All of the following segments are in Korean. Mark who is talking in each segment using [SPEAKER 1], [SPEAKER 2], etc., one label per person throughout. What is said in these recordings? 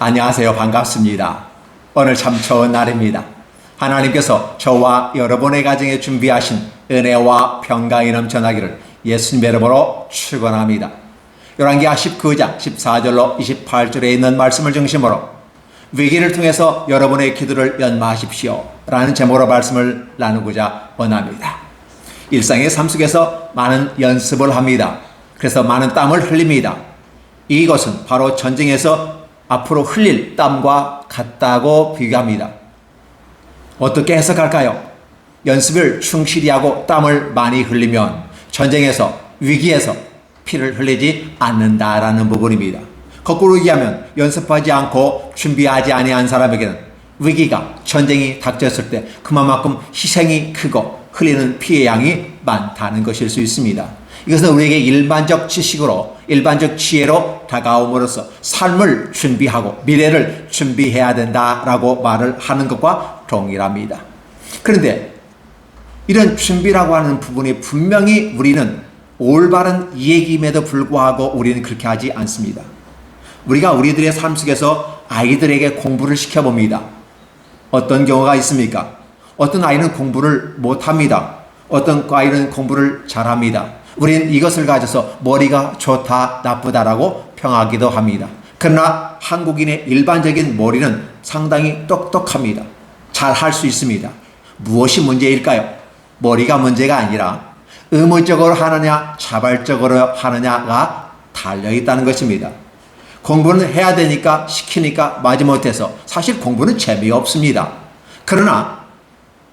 [SPEAKER 1] 안녕하세요. 반갑습니다. 오늘 참 좋은 날입니다. 하나님께서 저와 여러분의 가정에 준비하신 은혜와 평강이 넘쳐나기를 예수님의 이름으로 축원합니다. 열왕기하 19장 14절로 28절에 있는 말씀을 중심으로 위기를 통해서 여러분의 기도를 연마하십시오 라는 제목으로 말씀을 나누고자 원합니다. 일상의 삶 속에서 많은 연습을 합니다. 그래서 많은 땀을 흘립니다. 이것은 바로 전쟁에서 앞으로 흘릴 땀과 같다고 비교합니다. 어떻게 해석할까요? 연습을 충실히 하고 땀을 많이 흘리면 전쟁에서, 위기에서 피를 흘리지 않는다라는 부분입니다. 거꾸로 얘기하면 연습하지 않고 준비하지 아니한 사람에게는 위기가, 전쟁이 닥쳤을 때 그만큼 희생이 크고 흘리는 피의 양이 많다는 것일 수 있습니다. 이것은 우리에게 일반적 지식으로, 일반적 지혜로 다가옴으로써 삶을 준비하고 미래를 준비해야 된다라고 말을 하는 것과 동일합니다. 그런데 이런 준비라고 하는 부분이 분명히 우리는 올바른 얘기임에도 불구하고 우리는 그렇게 하지 않습니다. 우리가 우리들의 삶 속에서 아이들에게 공부를 시켜봅니다. 어떤 경우가 있습니까? 어떤 아이는 공부를 못합니다. 어떤 아이는 공부를 잘합니다. 우리는 이것을 가져서 머리가 좋다, 나쁘다라고 평하기도 합니다. 그러나 한국인의 일반적인 머리는 상당히 똑똑합니다. 잘 할 수 있습니다. 무엇이 문제일까요? 머리가 문제가 아니라 의무적으로 하느냐, 자발적으로 하느냐가 달려있다는 것입니다. 공부는 해야 되니까 시키니까 마지못해서 사실 공부는 재미없습니다. 그러나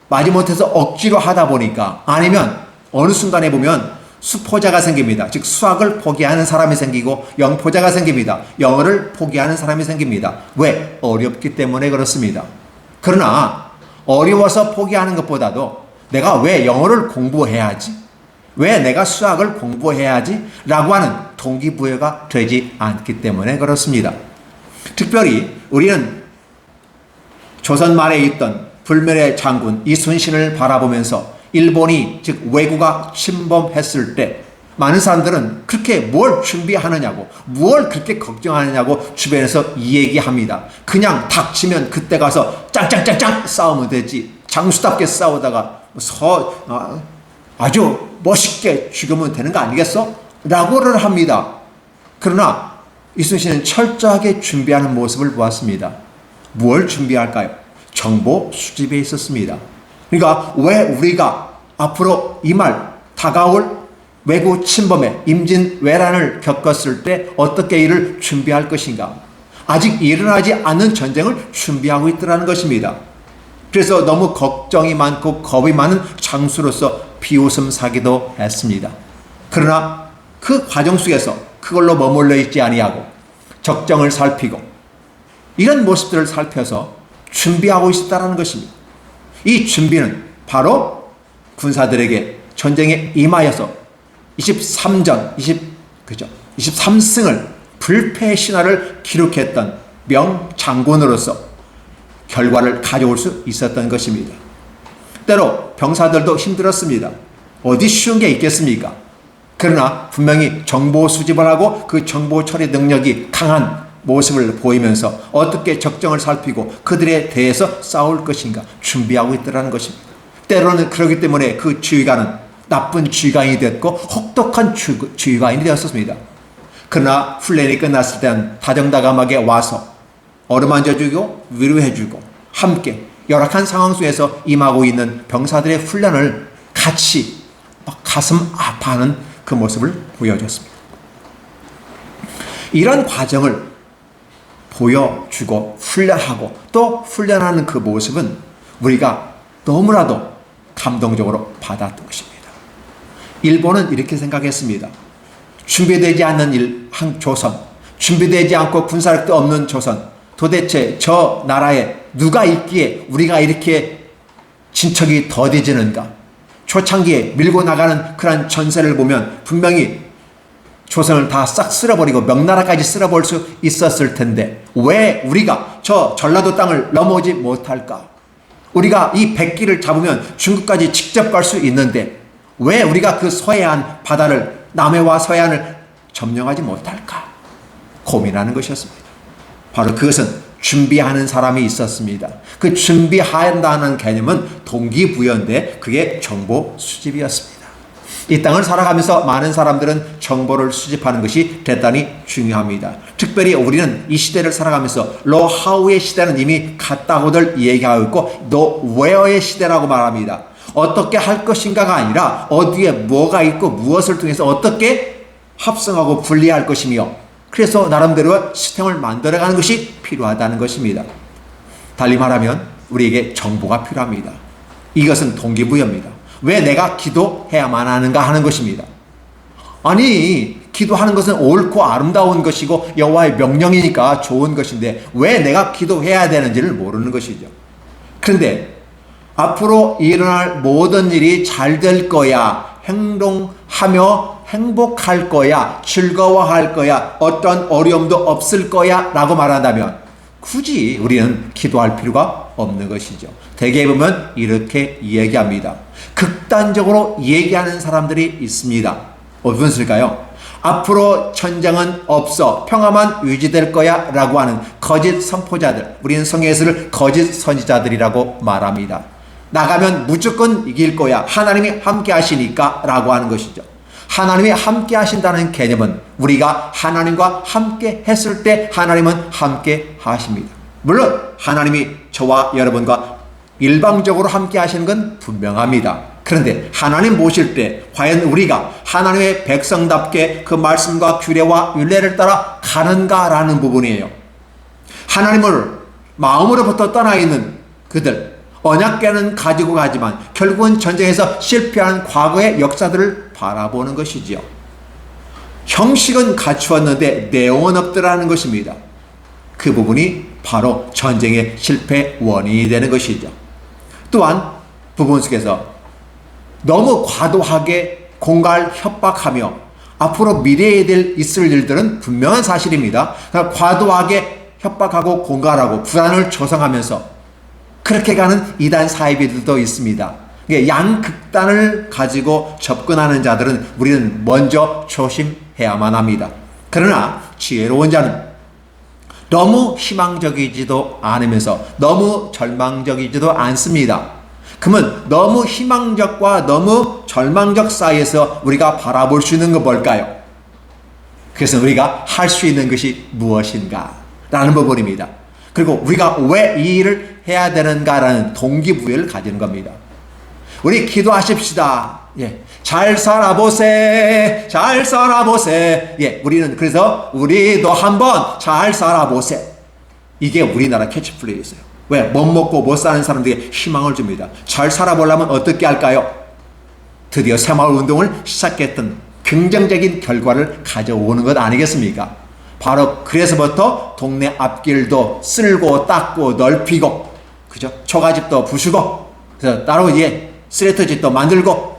[SPEAKER 1] 마지못해서 억지로 하다 보니까 아니면 어느 순간에 보면 수포자가 생깁니다. 즉 수학을 포기하는 사람이 생기고 영포자가 생깁니다. 영어를 포기하는 사람이 생깁니다. 왜? 어렵기 때문에 그렇습니다. 그러나 어려워서 포기하는 것보다도 내가 왜 영어를 공부해야지? 왜 내가 수학을 공부해야지? 라고 하는 동기부여가 되지 않기 때문에 그렇습니다. 특별히 우리는 조선 말에 있던 불멸의 장군 이순신을 바라보면서 일본이, 즉 왜구가 침범했을 때 많은 사람들은 그렇게 뭘 준비하느냐고, 뭘 그렇게 걱정하느냐고 주변에서 얘기합니다. 그냥 닥치면 그때 가서 짱짱짱짱 싸우면 되지, 장수답게 싸우다가 아주 멋있게 죽으면 되는 거 아니겠어? 라고를 합니다. 그러나 이순신은 철저하게 준비하는 모습을 보았습니다. 무엇을 준비할까요? 정보 수집에 있었습니다. 그러니까 왜 우리가 앞으로 이 말 다가올 외구 침범에 임진왜란을 겪었을 때 어떻게 이를 준비할 것인가? 아직 일어나지 않는 전쟁을 준비하고 있더라는 것입니다. 그래서 너무 걱정이 많고 겁이 많은 장수로서 비웃음 사기도 했습니다. 그러나 그 과정 속에서 그걸로 머물러 있지 아니하고 적정을 살피고 이런 모습들을 살펴서 준비하고 있었다는 것입니다. 이 준비는 바로 군사들에게 전쟁에 임하여서 23승을 불패 신화를 기록했던 명장군으로서 결과를 가져올 수 있었던 것입니다. 때로 병사들도 힘들었습니다. 어디 쉬운 게 있겠습니까? 그러나 분명히 정보 수집을 하고 그 정보 처리 능력이 강한 모습을 보이면서 어떻게 적정을 살피고 그들에 대해서 싸울 것인가 준비하고 있더라는 것입니다. 때로는 그렇기 때문에 그 지휘관은 나쁜 지휘관이 됐고 혹독한 지휘관이 되었습니다. 그러나 훈련이 끝났을 때는 다정다감하게 와서 어루만져주고 위로해주고 함께 열악한 상황 속에서 임하고 있는 병사들의 훈련을 같이 가슴 아파하는 그 모습을 보여줬습니다. 이런 과정을 보여주고 훈련하고 또 훈련하는 그 모습은 우리가 너무나도 감동적으로 받았던 것입니다. 일본은 이렇게 생각했습니다. 준비되지 않는 조선, 준비되지 않고 군사력도 없는 조선, 도대체 저 나라에 누가 있기에 우리가 이렇게 진척이 더디지는가? 초창기에 밀고 나가는 그런 전세를 보면 분명히 조선을 다 싹 쓸어버리고 명나라까지 쓸어버릴 수 있었을 텐데 왜 우리가 저 전라도 땅을 넘어오지 못할까? 우리가 이 백기를 잡으면 중국까지 직접 갈 수 있는데 왜 우리가 그 서해안 바다를, 남해와 서해안을 점령하지 못할까? 고민하는 것이었습니다. 바로 그것은 준비하는 사람이 있었습니다. 그 준비한다는 개념은 동기부여인데 그게 정보 수집이었습니다. 이 땅을 살아가면서 많은 사람들은 정보를 수집하는 것이 대단히 중요합니다. 특별히 우리는 이 시대를 살아가면서 노하우의 시대는 이미 갔다고들 얘기하고 있고 노웨어의 시대라고 말합니다. 어떻게 할 것인가가 아니라 어디에 뭐가 있고 무엇을 통해서 어떻게 합성하고 분리할 것이며, 그래서 나름대로 시스템을 만들어가는 것이 필요하다는 것입니다. 달리 말하면 우리에게 정보가 필요합니다. 이것은 동기부여입니다. 왜 내가 기도해야만 하는가 하는 것입니다. 아니, 기도하는 것은 옳고 아름다운 것이고 여호와의 명령이니까 좋은 것인데 왜 내가 기도해야 되는지를 모르는 것이죠. 그런데 앞으로 일어날 모든 일이 잘 될 거야, 행동하며 행복할 거야, 즐거워할 거야, 어떤 어려움도 없을 거야 라고 말한다면 굳이 우리는 기도할 필요가 없는 것이죠. 대개 보면 이렇게 얘기합니다. 극단적으로 얘기하는 사람들이 있습니다. 어떤 것일까요? 앞으로 전쟁은 없어, 평화만 유지될 거야 라고 하는 거짓 선포자들, 우리는 성경에서를 거짓 선지자들이라고 말합니다. 나가면 무조건 이길 거야, 하나님이 함께 하시니까 라고 하는 것이죠. 하나님이 함께 하신다는 개념은 우리가 하나님과 함께 했을 때 하나님은 함께 하십니다. 물론 하나님이 저와 여러분과 일방적으로 함께 하시는 건 분명합니다. 그런데 하나님 모실 때 과연 우리가 하나님의 백성답게 그 말씀과 규례와 율례를 따라 가는가라는 부분이에요. 하나님을 마음으로부터 떠나 있는 그들, 언약궤는 가지고 가지만 결국은 전쟁에서 실패한 과거의 역사들을 바라보는 것이지요. 형식은 갖추었는데 내용은 없더라는 것입니다. 그 부분이 바로 전쟁의 실패 원인이 되는 것이죠. 또한 부분 속에서 너무 과도하게 공갈 협박하며 앞으로 미래에 있을 일들은 분명한 사실입니다. 그러니까 과도하게 협박하고 공갈하고 불안을 조성하면서 그렇게 가는 이단 사이비들도 있습니다. 양극단을 가지고 접근하는 자들은 우리는 먼저 조심해야만 합니다. 그러나 지혜로운 자는 너무 희망적이지도 않으면서 너무 절망적이지도 않습니다. 그러면 너무 희망적과 너무 절망적 사이에서 우리가 바라볼 수 있는 건 뭘까요? 그래서 우리가 할 수 있는 것이 무엇인가 라는 부분입니다. 그리고 우리가 왜 이 일을 해야 되는가라는 동기부여를 가지는 겁니다. 우리 기도하십시다. 예, 잘 살아보세, 잘 살아보세. 예, 우리는 그래서 우리도 한번 잘 살아보세. 이게 우리나라 캐치프레이즈예요. 왜? 못 먹고 못 사는 사람들에게 희망을 줍니다. 잘 살아보려면 어떻게 할까요? 드디어 새마을 운동을 시작했던 긍정적인 결과를 가져오는 것 아니겠습니까? 바로 그래서부터 동네 앞길도 쓸고 닦고 넓히고, 그죠? 초가집도 부수고, 그래서 따로 쓰레터집도 만들고,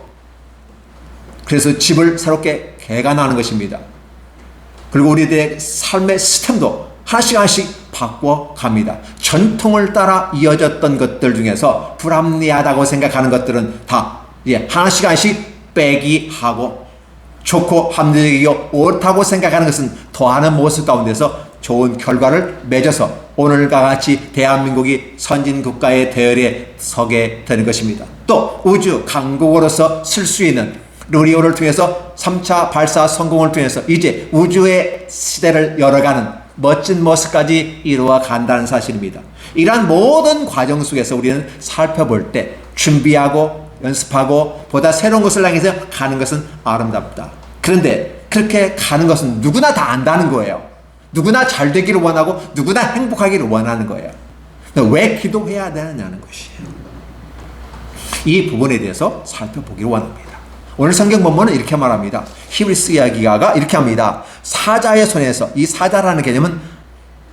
[SPEAKER 1] 그래서 집을 새롭게 개간하는 것입니다. 그리고 우리들의 삶의 시스템도 하나씩 하나씩 바꿔갑니다. 전통을 따라 이어졌던 것들 중에서 불합리하다고 생각하는 것들은 다 하나씩 하나씩 빼기 하고, 좋고 합리적이고 옳다고 생각하는 것은 더하는 모습 가운데서 좋은 결과를 맺어서 오늘과 같이 대한민국이 선진국가의 대열에 서게 되는 것입니다. 또 우주 강국으로서 쓸 수 있는 루리오를 통해서 3차 발사 성공을 통해서 이제 우주의 시대를 열어가는 멋진 모습까지 이루어 간다는 사실입니다. 이러한 모든 과정 속에서 우리는 살펴볼 때 준비하고 연습하고 보다 새로운 것을 향해서 가는 것은 아름답다. 그런데 그렇게 가는 것은 누구나 다 안다는 거예요. 누구나 잘 되기를 원하고 누구나 행복하기를 원하는 거예요. 왜 기도해야 되느냐는 것이에요. 이 부분에 대해서 살펴보기를 원합니다. 오늘 성경 본문은 이렇게 말합니다. 히브리스 이야기가 이렇게 합니다. 사자의 손에서, 이 사자라는 개념은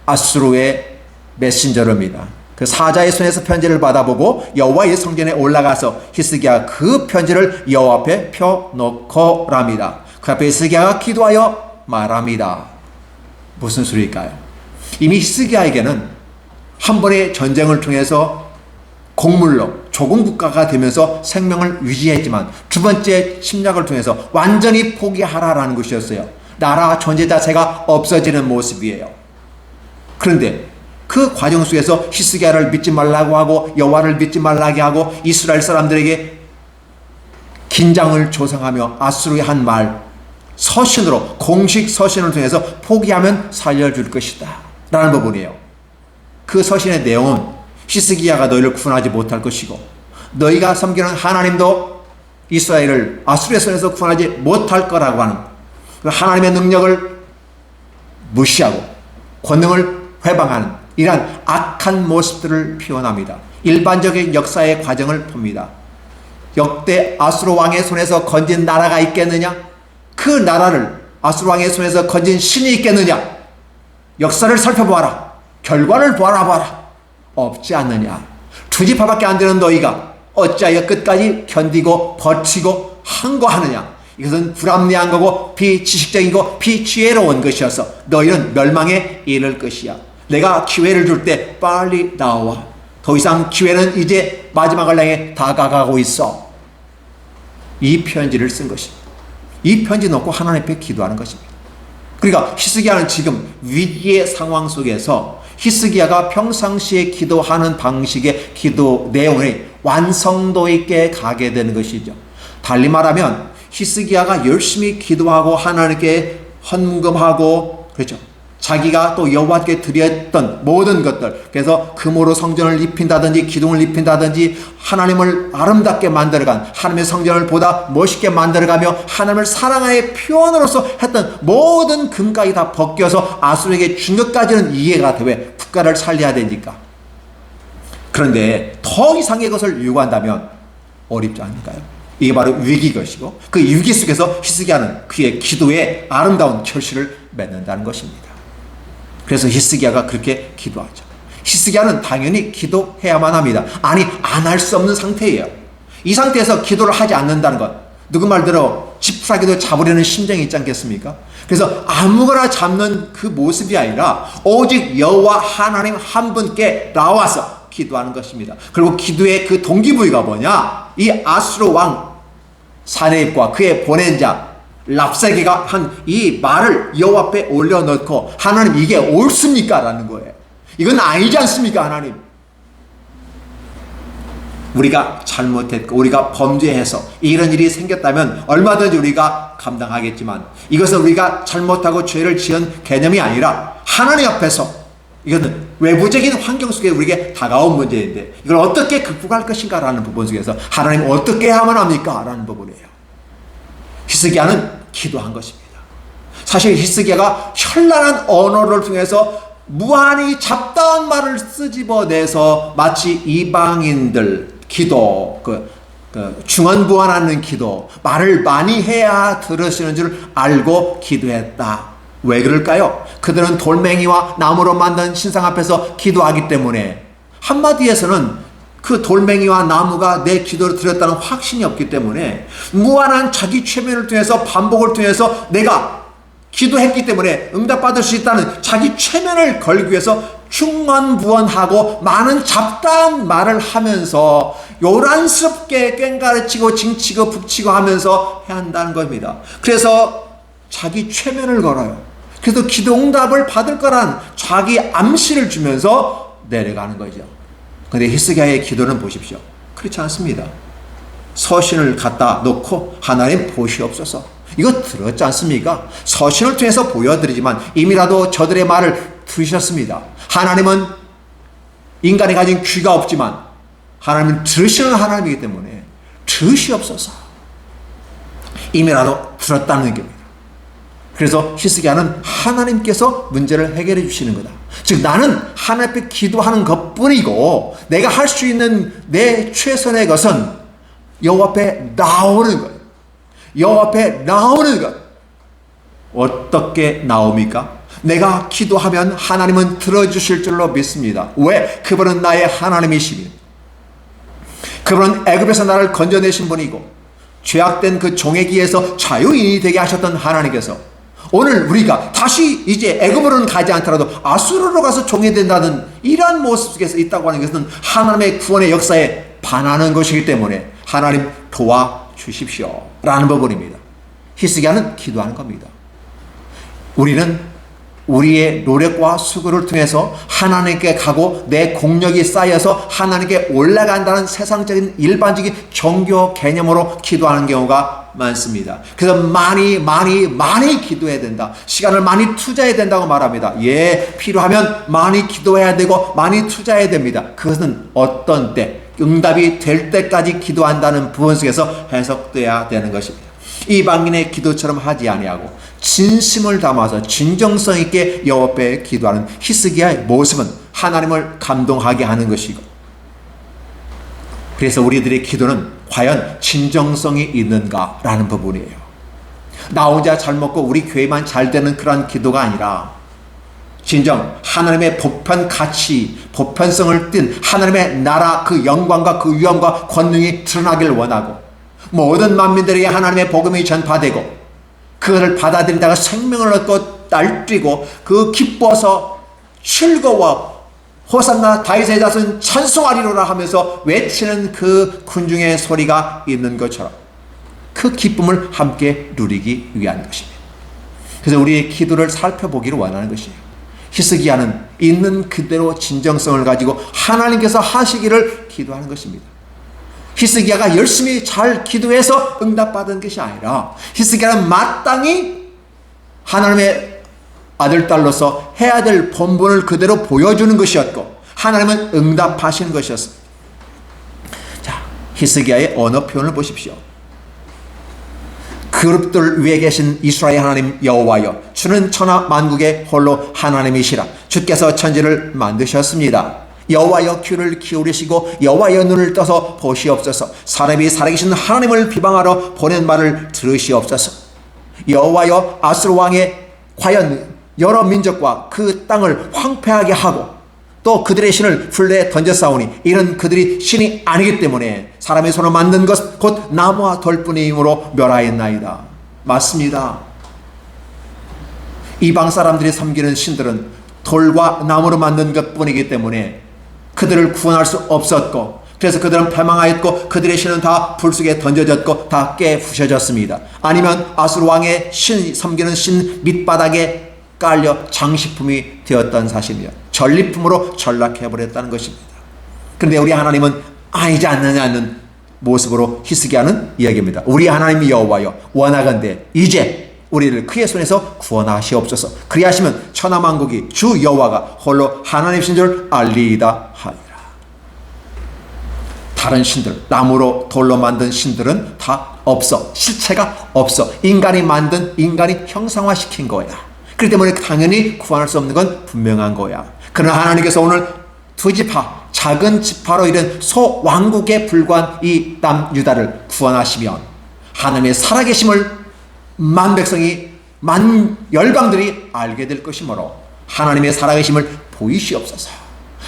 [SPEAKER 1] 아수르의 메신저입니다. 그 사자의 손에서 편지를 받아보고 여호와의 성전에 올라가서 히스기야가 그 편지를 여호와 앞에 펴놓고랍니다. 그 앞에 히스기야가 기도하여 말합니다. 무슨 소리일까요? 이미 히스기야에게는 한 번의 전쟁을 통해서 곡물로 조공 국가가 되면서 생명을 유지했지만 두 번째 침략을 통해서 완전히 포기하라라는 것이었어요. 나라 존재 자체가 없어지는 모습이에요. 그런데 그 과정 속에서 히스기야를 믿지 말라고 하고 여호와를 믿지 말라게 하고 이스라엘 사람들에게 긴장을 조성하며 아수르의 한 말, 서신으로, 공식 서신을 통해서 포기하면 살려줄 것이다 라는 부분이에요. 그 서신의 내용은 히스기야가 너희를 구원하지 못할 것이고 너희가 섬기는 하나님도 이스라엘을 아수르의 손에서 구원하지 못할 거라고 하는 그 하나님의 능력을 무시하고 권능을 회방하는 이러한 악한 모습들을 표현합니다. 일반적인 역사의 과정을 봅니다. 역대 아수르 왕의 손에서 건진 나라가 있겠느냐? 그 나라를 아수르 왕의 손에서 건진 신이 있겠느냐? 역사를 살펴보아라. 결과를 보아라. 없지 않느냐? 투지파밖에 안 되는 너희가 어찌하여 끝까지 견디고 버티고 항거하느냐? 이것은 불합리한 거고 비지식적이고 비지혜로운 것이어서 너희는 멸망에 이를 것이야. 내가 기회를 줄 때 빨리 나와. 더 이상 기회는 이제 마지막을 향해 다가가고 있어. 이 편지를 쓴 것입니다. 이 편지 놓고 하나님 앞에 기도하는 것입니다. 그러니까 히스기야는 지금 위기의 상황 속에서 히스기야가 평상시에 기도하는 방식의 기도 내용이 완성도 있게 가게 되는 것이죠. 달리 말하면 히스기야가 열심히 기도하고 하나님께 헌금하고 그렇죠. 자기가 또 여호와께 드렸던 모든 것들, 그래서 금으로 성전을 입힌다든지 기둥을 입힌다든지 하나님을 아름답게 만들어간 하나님의 성전을 보다 멋있게 만들어가며 하나님을 사랑의 표현으로서 했던 모든 금까지 다 벗겨서 아수르에게 준 것까지는 이해가 돼. 왜? 국가를 살려야 되니까. 그런데 더 이상의 것을 요구한다면 어렵지 않을까요? 이게 바로 위기 것이고 그 위기 속에서 히스기야는 그의 기도에 아름다운 결실을 맺는다는 것입니다. 그래서 히스기야가 그렇게 기도하죠. 히스기야는 당연히 기도해야만 합니다. 아니, 안 할 수 없는 상태예요. 이 상태에서 기도를 하지 않는다는 것, 누구 말대로 지푸라기도 잡으려는 심정이 있지 않겠습니까? 그래서 아무거나 잡는 그 모습이 아니라 오직 여호와 하나님 한 분께 나와서 기도하는 것입니다. 그리고 기도의 그 동기부여가 뭐냐? 이 아수르 왕 사네입과 그의 보낸 자 랍사게가 한 이 말을 여호와 앞에 올려놓고 하나님 이게 옳습니까? 라는 거예요. 이건 아니지 않습니까? 하나님, 우리가 잘못했고 우리가 범죄해서 이런 일이 생겼다면 얼마든지 우리가 감당하겠지만 이것은 우리가 잘못하고 죄를 지은 개념이 아니라 하나님 앞에서 이것은 외부적인 환경 속에 우리에게 다가온 문제인데 이걸 어떻게 극복할 것인가 라는 부분 속에서 하나님 어떻게 해야만 합니까? 라는 부분이에요. 히스기야는 기도한 것입니다. 사실 히스기야가 현란한 언어를 통해서 무한히 잡다한 말을 쓰집어내서 마치 이방인들 기도, 중언부언하는 기도, 말을 많이 해야 들으시는 줄 알고 기도했다. 왜 그럴까요? 그들은 돌멩이와 나무로 만든 신상 앞에서 기도하기 때문에 한마디에서는 그 돌멩이와 나무가 내 기도를 들었다는 확신이 없기 때문에 무한한 자기 최면을 통해서 반복을 통해서 내가 기도했기 때문에 응답받을 수 있다는 자기 최면을 걸기 위해서 중언부언하고 많은 잡다한 말을 하면서 요란스럽게 꽹가르치고 징치고 북치고 하면서 해야 한다는 겁니다. 그래서 자기 최면을 걸어요. 그래서 기도 응답을 받을 거란 자기 암시를 주면서 내려가는 거죠. 그런데 히스기야의 기도는 보십시오. 그렇지 않습니다. 서신을 갖다 놓고 하나님 보시옵소서. 이거 들었지 않습니까? 서신을 통해서 보여드리지만 이미라도 저들의 말을 들으셨습니다. 하나님은 인간이 가진 귀가 없지만 하나님은 들으시는 하나님이기 때문에 들으시옵소서. 이미라도 들었다는 겁니다. 그래서 히스기야는 하나님께서 문제를 해결해 주시는 거다. 즉 나는 하나님 앞에 기도하는 것뿐이고 내가 할 수 있는 내 최선의 것은 여호와 앞에 나오는 것. 여호와 앞에 나오는 것. 어떻게 나옵니까? 내가 기도하면 하나님은 들어주실 줄로 믿습니다. 왜? 그분은 나의 하나님이시니 그분은 애굽에서 나를 건져내신 분이고 죄악된 그 종의 기에서 자유인이 되게 하셨던 하나님께서 오늘 우리가 다시 이제 애굽으로는 가지 않더라도 아수르로 가서 종이 된다는 이러한 모습 속에서 있다고 하는 것은 하나님의 구원의 역사에 반하는 것이기 때문에 하나님 도와주십시오 라는 부분입니다. 히스기야는 기도하는 겁니다. 우리는 우리의 노력과 수고를 통해서 하나님께 가고 내 공력이 쌓여서 하나님께 올라간다는 세상적인 일반적인 종교 개념으로 기도하는 경우가 많습니다. 그래서 많이 기도해야 된다. 시간을 많이 투자해야 된다고 말합니다. 필요하면 많이 기도해야 되고 많이 투자해야 됩니다. 그것은 어떤 때 응답이 될 때까지 기도한다는 부분 속에서 해석돼야 되는 것입니다. 이방인의 기도처럼 하지 아니하고 진심을 담아서 진정성 있게 여호와 앞에 기도하는 히스기야의 모습은 하나님을 감동하게 하는 것이고, 그래서 우리들의 기도는 과연 진정성이 있는가라는 부분이에요. 나 혼자 잘 먹고 우리 교회만 잘 되는 그런 기도가 아니라 진정 하나님의 보편 가치, 보편성을 띤 하나님의 나라 그 영광과 그 위엄과 권능이 드러나길 원하고, 모든 만민들에게 하나님의 복음이 전파되고 그것을 받아들이다가 생명을 얻고 날뛰고 그 기뻐서 즐거워 호산나 다윗의 자손 찬송하리로라 하면서 외치는 그 군중의 소리가 있는 것처럼 그 기쁨을 함께 누리기 위한 것입니다. 그래서 우리의 기도를 살펴보기를 원하는 것이에요. 히스기야는 있는 그대로 진정성을 가지고 하나님께서 하시기를 기도하는 것입니다. 히스기야가 열심히 잘 기도해서 응답받은 것이 아니라 히스기야는 마땅히 하나님의 아들, 딸로서 해야 될 본분을 그대로 보여주는 것이었고 하나님은 응답하시는 것이었습니다. 자, 히스기야의 언어 표현을 보십시오. 그룹들 위에 계신 이스라엘 하나님 여호와여, 주는 천하 만국의 홀로 하나님이시라. 주께서 천지를 만드셨습니다. 여호와여 귀를 기울이시고 여호와여 눈을 떠서 보시옵소서. 사람이 살아계신 하나님을 비방하러 보낸 말을 들으시옵소서. 여호와여 아수르 왕의 과연 여러 민족과 그 땅을 황폐하게 하고 또 그들의 신을 풀내에 던졌사오니 이는 그들이 신이 아니기 때문에 사람의 손으로 만든 것 곧 나무와 돌뿐이므로 멸하였나이다. 맞습니다. 이방 사람들이 섬기는 신들은 돌과 나무로 만든 것뿐이기 때문에 그들을 구원할 수 없었고, 그래서 그들은 패망하였고 그들의 신은 다 불속에 던져졌고 다 깨부셔졌습니다. 아니면 아수르 왕의 섬기는 신 밑바닥에 깔려 장식품이 되었던 사실이며 전리품으로 전락해버렸다는 것입니다. 그런데 우리 하나님은 아니지 않느냐는 모습으로 히스기야는 이야기합니다. 우리 하나님 여호와여, 원하건대 이제 우리를 그의 손에서 구원하시옵소서. 그리하시면 천하만국이 주 여호와가 홀로 하나님이신 줄 알리이다 하리라. 다른 신들, 나무로 돌로 만든 신들은 다 없어. 실체가 없어. 인간이 만든, 인간이 형상화시킨 거야. 그렇기 때문에 당연히 구원할 수 없는 건 분명한 거야. 그러나 하나님께서 오늘 두 지파, 작은 지파로 이른 소왕국에 불과한 이 남유다를 구원하시면 하나님의 살아계심을 만 백성이, 만 열방들이 알게 될 것이므로 하나님의 살아계심을 보이시옵소서.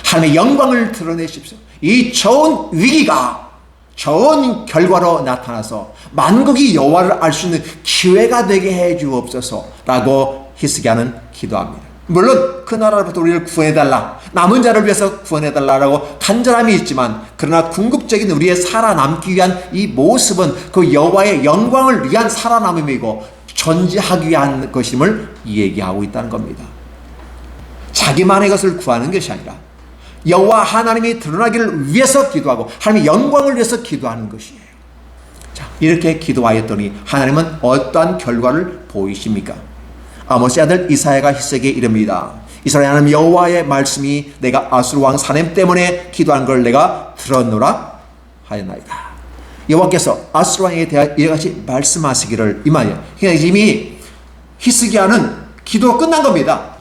[SPEAKER 1] 하나님의 영광을 드러내십시오. 이 좋은 위기가 좋은 결과로 나타나서 만국이 여호와를 알 수 있는 기회가 되게 해 주옵소서라고 히스기야는 기도합니다. 물론 그 나라로부터 우리를 구해달라, 남은 자를 위해서 구원해달라고 간절함이 있지만, 그러나 궁극적인 우리의 살아남기 위한 이 모습은 그 여호와의 영광을 위한 살아남음이고 존재하기 위한 것임을 얘기하고 있다는 겁니다. 자기만의 것을 구하는 것이 아니라 여호와 하나님이 드러나기를 위해서 기도하고 하나님의 영광을 위해서 기도하는 것이에요. 자, 이렇게 기도하였더니 하나님은 어떠한 결과를 보이십니까? 아모스의 아들 이사야가 히스기야에게 이릅니다. 이스라엘 하나님 여호와의 말씀이 내가 아수르 왕 사넴 때문에 기도한 걸 내가 들었노라 하였나이다. 여호와께서 아수르 왕에 대하여 이같이 말씀하시기를 임하여, 이미 히스기야는 기도가 끝난 겁니다.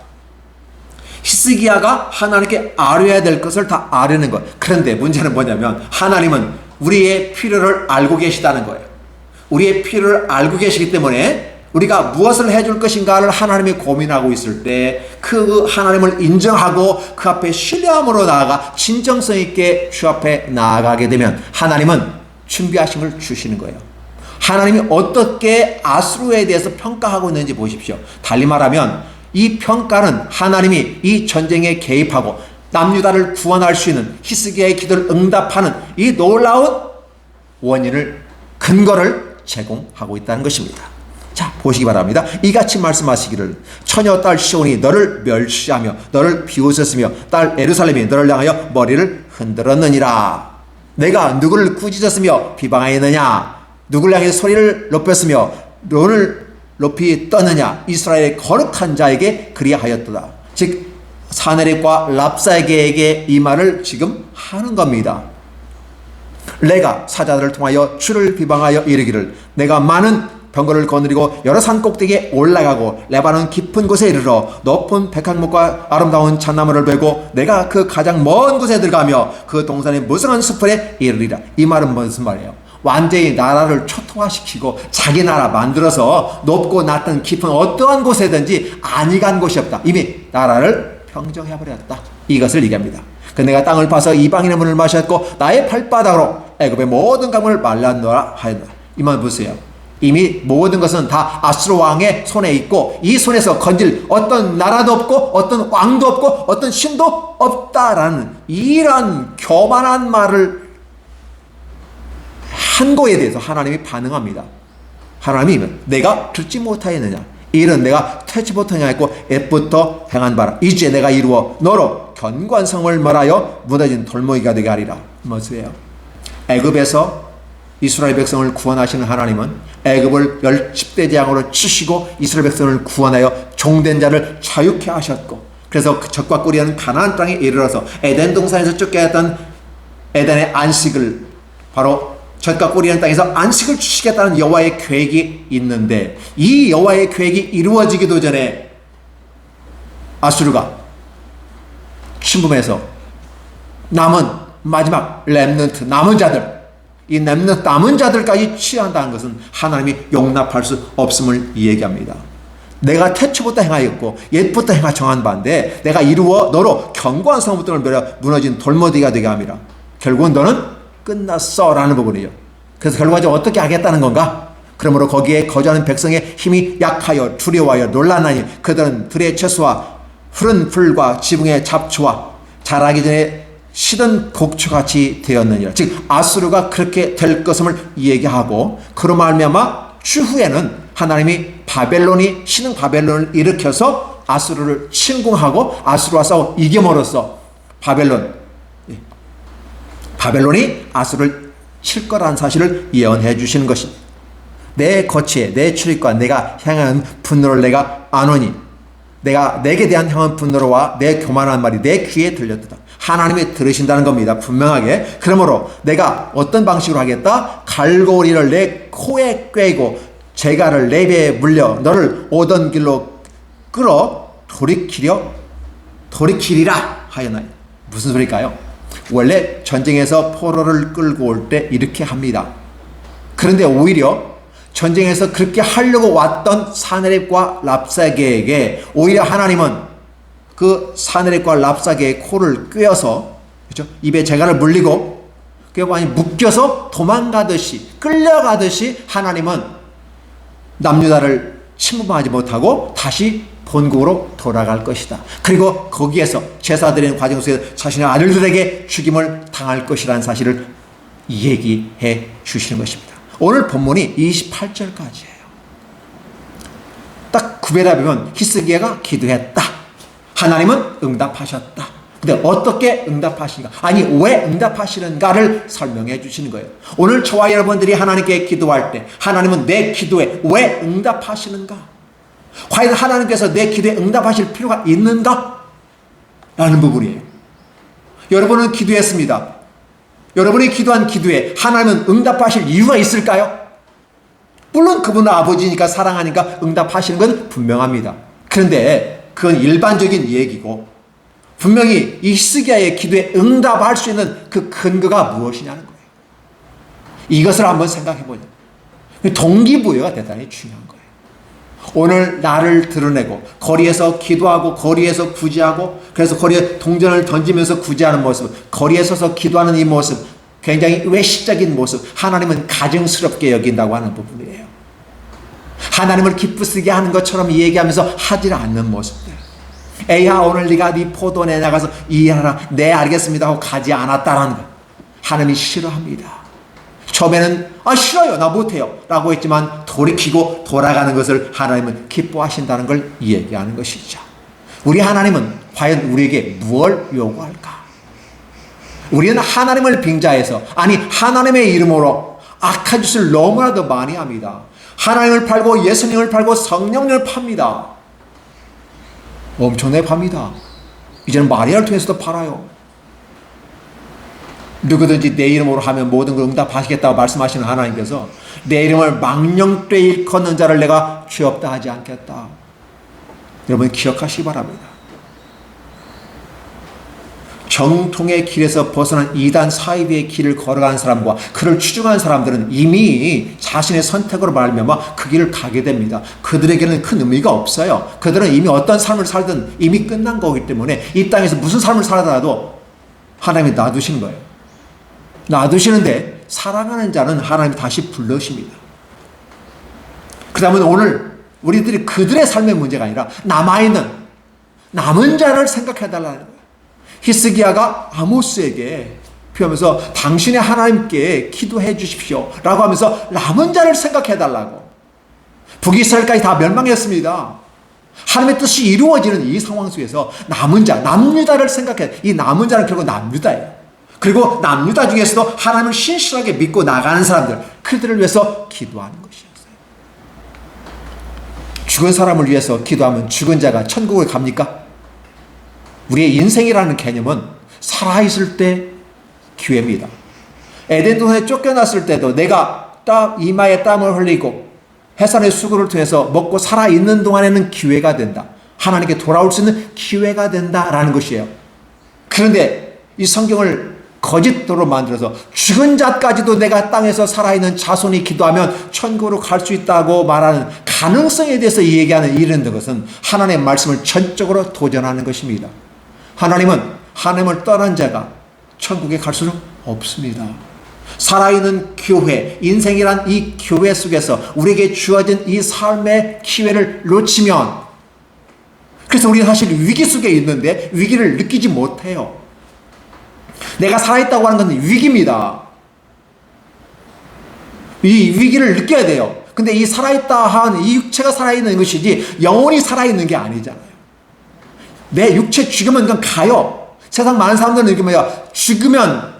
[SPEAKER 1] 히스기야가 하나님께 아뢰야 될 것을 다 아뢰는 것. 그런데 문제는 뭐냐면 하나님은 우리의 필요를 알고 계시다는 거예요. 우리의 필요를 알고 계시기 때문에 우리가 무엇을 해줄 것인가를 하나님이 고민하고 있을 때 그 하나님을 인정하고 그 앞에 신뢰함으로 나아가 진정성 있게 주 앞에 나아가게 되면 하나님은 준비하신 걸 주시는 거예요. 하나님이 어떻게 아수르에 대해서 평가하고 있는지 보십시오. 달리 말하면 이 평가는 하나님이 이 전쟁에 개입하고 남유다를 구원할 수 있는 히스기야의 기도를 응답하는 이 놀라운 원인을, 근거를 제공하고 있다는 것입니다. 자, 보시기 바랍니다. 이같이 말씀하시기를 처녀 딸 시온이 너를 멸시하며 너를 비웃었으며 딸 예루살렘이 너를 향하여 머리를 흔들었느니라. 내가 누구를 꾸짖었으며 비방하였느냐? 누구를 향해 소리를 높였으며 너를 높이 떴느냐? 이스라엘의 거룩한 자에게 그리하였도다. 즉 사네립과 랍사게에게 이 말을 지금 하는 겁니다. 내가 사자들을 통하여 주를 비방하여 이르기를 내가 많은 병거를 거느리고 여러 산 꼭대기에 올라가고 레바논 깊은 곳에 이르러 높은 백향목과 아름다운 잣나무를 베고 내가 그 가장 먼 곳에 들어가며 그 동산의 무성한 수풀에 이르리라. 이 말은 무슨 말이에요? 완전히 나라를 초토화시키고 자기 나라 만들어서 높고 낮은 깊은 어떠한 곳에든지 안이 간 곳이 없다. 이미 나라를 평정해버렸다. 이것을 얘기합니다. 그 내가 땅을 파서 이방인의 문을 마셨고 나의 발바닥으로 애굽의 모든 강물을 말랐노라 하였노라. 이 말 보세요. 이미 모든 것은 다 아수르 왕의 손에 있고 이 손에서 건질 어떤 나라도 없고 어떤 왕도 없고 어떤 신도 없다라는 이러한 교만한 말을 한 거에 대해서 하나님이 반응합니다. 하나님이 내가 듣지 못하였느냐, 이는 내가 퇴치 못하냐 했고 옛부터 행한 바라 이제 내가 이루어 너로 견고한 성을 멀하여 무너진 돌무기가 되게 하리라. 뭐예요? 애굽에서 이스라엘 백성을 구원하시는 하나님은 애굽을 열집대 재앙으로 치시고 이스라엘 백성을 구원하여 종된 자를 자유케 하셨고, 그래서 그 적과 꿀이는 가나안 땅에 이르러서 에덴 동산에서 쫓겨났던 에덴의 안식을 바로 적과 꿀이는 땅에서 안식을 주시겠다는 여호와의 계획이 있는데, 이 여호와의 계획이 이루어지기도 전에 아수르가 침범해서 남은 마지막 렘넌트 남은 자들, 이 렘넌트 남은 자들까지 취한다는 것은 하나님이 용납할 수 없음을 얘기합니다. 내가 태초부터 행하였고 옛부터 행하 정한 바인데 내가 이루어 너로 견고한 성읍들을 멸하 무너진 돌무더기가 되게 함이라. 결국은 너는 끝났어 라는 부분이에요. 그래서 결과적으로 어떻게 하겠다는 건가? 그러므로 거기에 거주하는 백성의 힘이 약하여 두려워하여 놀라나니 그들은 들의 채소와 푸른 풀과 지붕의 잡초와 자라기 전에 시든 곡초같이 되었느니라. 즉 아수르가 그렇게 될 것임을 얘기하고, 그로 말미암아 추후에는 하나님이 바벨론이 신흥 바벨론을 일으켜서 아수르를 침공하고 아수르와 싸워 이김으로써 바벨론이 아수르를 칠 거라는 사실을 예언해 주시는 것입니다. 내 거치에 내 출입과 내가 향한 분노를 내가 아노니 내가 내게 대한 향한 분노로와 내 교만한 말이 내 귀에 들렸다. 하나님이 들으신다는 겁니다. 분명하게. 그러므로 내가 어떤 방식으로 하겠다? 갈고리를 내 코에 꿰고 재갈을 내 배에 물려 너를 오던 길로 끌어 돌이키리라 하였나니. 무슨 소리일까요? 원래 전쟁에서 포로를 끌고 올 때 이렇게 합니다. 그런데 오히려 전쟁에서 그렇게 하려고 왔던 사네립과 랍사게에게 오히려 하나님은 그 사네립과 랍사게의 코를 꿰어서, 그렇죠? 입에 재갈을 물리고 그게 많이 묶여서 도망가듯이 끌려가듯이 하나님은 남유다를 침범하지 못하고 다시 본국으로 돌아갈 것이다. 그리고 거기에서 제사드리는 과정 속에서 자신의 아들들에게 죽임을 당할 것이라는 사실을 얘기해 주시는 것입니다. 오늘 본문이 28절까지예요. 딱 구별해보면 히스기야가 기도했다. 하나님은 응답하셨다. 근데 어떻게 응답하시는가? 아니 왜 응답하시는가를 설명해 주시는 거예요. 오늘 저와 여러분들이 하나님께 기도할 때 하나님은 내 기도에 왜 응답하시는가? 과연 하나님께서 내 기도에 응답하실 필요가 있는가? 라는 부분이에요. 여러분은 기도했습니다. 여러분이 기도한 기도에 하나님은 응답하실 이유가 있을까요? 물론 그분은 아버지니까 사랑하니까 응답하시는 건 분명합니다. 그런데 그건 일반적인 얘기고, 분명히 이 히스기야의 기도에 응답할 수 있는 그 근거가 무엇이냐는 거예요. 이것을 한번 생각해 보자. 동기부여가 대단히 중요한 거예요. 오늘 나를 드러내고 거리에서 기도하고 거리에서 구제하고, 그래서 거리에 동전을 던지면서 구제하는 모습, 거리에 서서 기도하는 이 모습, 굉장히 외식적인 모습, 하나님은 가증스럽게 여긴다고 하는 부분이에요. 하나님을 기쁘시게 하는 것처럼 얘기하면서 하지 않는 모습들. 에이야 오늘 네가 네 포도원에 나가서 이해하라. 네 알겠습니다 하고 가지 않았다라는 것, 하나님이 싫어합니다. 처음에는 싫어요, 나 못해요 라고 했지만 돌이키고 돌아가는 것을 하나님은 기뻐하신다는 걸 얘기하는 것이죠. 우리 하나님은 과연 우리에게 무엇을 요구할까? 우리는 하나님을 빙자해서, 아니 하나님의 이름으로 악한 짓을 너무나도 많이 합니다. 하나님을 팔고 예수님을 팔고 성령님을 팝니다. 엄청나게 팝니다. 이제는 마리아를 통해서도 팔아요. 누구든지 내 이름으로 하면 모든 걸 응답하시겠다고 말씀하시는 하나님께서 내 이름을 망령되이 일컫는 자를 내가 죄 없다 하지 않겠다. 여러분 기억하시기 바랍니다. 정통의 길에서 벗어난 이단 사이비의 길을 걸어가는 사람과 그를 추종하는 사람들은 이미 자신의 선택으로 말미암아 그 길을 가게 됩니다. 그들에게는 큰 의미가 없어요. 그들은 이미 어떤 삶을 살든 이미 끝난 거기 때문에 이 땅에서 무슨 삶을 살아도 하나님이 놔두시는 거예요. 놔두시는데 사랑하는 자는 하나님이 다시 불러십니다. 그 다음은 오늘 우리들이 그들의 삶의 문제가 아니라 남은 자를 생각해달라는 거예요. 히스기야가 아모스에게 피하면서 당신의 하나님께 기도해 주십시오 라고 하면서 남은 자를 생각해달라고. 북이스라엘까지 다 멸망했습니다. 하나님의 뜻이 이루어지는 이 상황 속에서 남은 자, 남유다를 생각해. 이 남은 자는 결국 남유다예요. 그리고 남유다 중에서도 하나님을 신실하게 믿고 나가는 사람들, 그들을 위해서 기도하는 것이었어요. 죽은 사람을 위해서 기도하면 죽은 자가 천국을 갑니까? 우리의 인생이라는 개념은 살아있을 때 기회입니다. 에덴 동산에 쫓겨났을 때도 내가 이마에 땀을 흘리고 해산의 수고를 통해서 먹고 살아있는 동안에는 기회가 된다. 하나님께 돌아올 수 있는 기회가 된다라는 것이에요. 그런데 이 성경을 거짓도로 만들어서 죽은 자까지도 내가 땅에서 살아있는 자손이 기도하면 천국으로 갈 수 있다고 말하는 가능성에 대해서 얘기하는 이런 것은 하나님의 말씀을 전적으로 도전하는 것입니다. 하나님을 떠난 자가 천국에 갈 수는 없습니다. 살아있는 교회, 인생이란 이 교회 속에서 우리에게 주어진 이 삶의 기회를 놓치면, 그래서 우리는 사실 위기 속에 있는데 위기를 느끼지 못해요. 내가 살아있다고 하는 건 위기입니다. 이 위기를 느껴야 돼요. 근데 이 살아있다 하는 이 육체가 살아있는 것이지 영혼이 살아있는 게 아니잖아요. 내 육체 죽으면 그냥 가요. 세상 많은 사람들은 이렇게 죽으면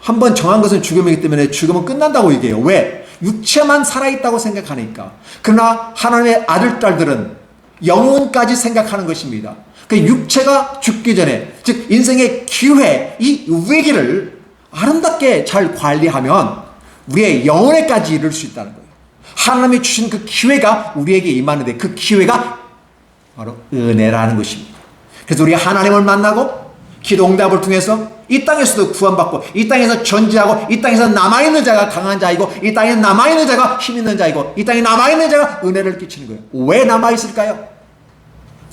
[SPEAKER 1] 한번 정한 것은 죽음이기 때문에 죽으면 끝난다고 얘기해요. 왜? 육체만 살아있다고 생각하니까. 그러나 하나님의 아들, 딸들은 영혼까지 생각하는 것입니다. 그 육체가 죽기 전에, 즉 인생의 기회, 이 위기를 아름답게 잘 관리하면 우리의 영혼에까지 이룰 수 있다는 거예요. 하나님이 주신 그 기회가 우리에게 임하는데 그 기회가 바로 은혜라는 것입니다. 그래서 우리가 하나님을 만나고 기도 응답을 통해서 이 땅에서도 구원받고 이 땅에서 전지하고 이 땅에서 남아있는 자가 강한 자이고 이 땅에 남아있는 자가 힘 있는 자이고 이 땅에 남아있는 자가 은혜를 끼치는 거예요. 왜 남아있을까요?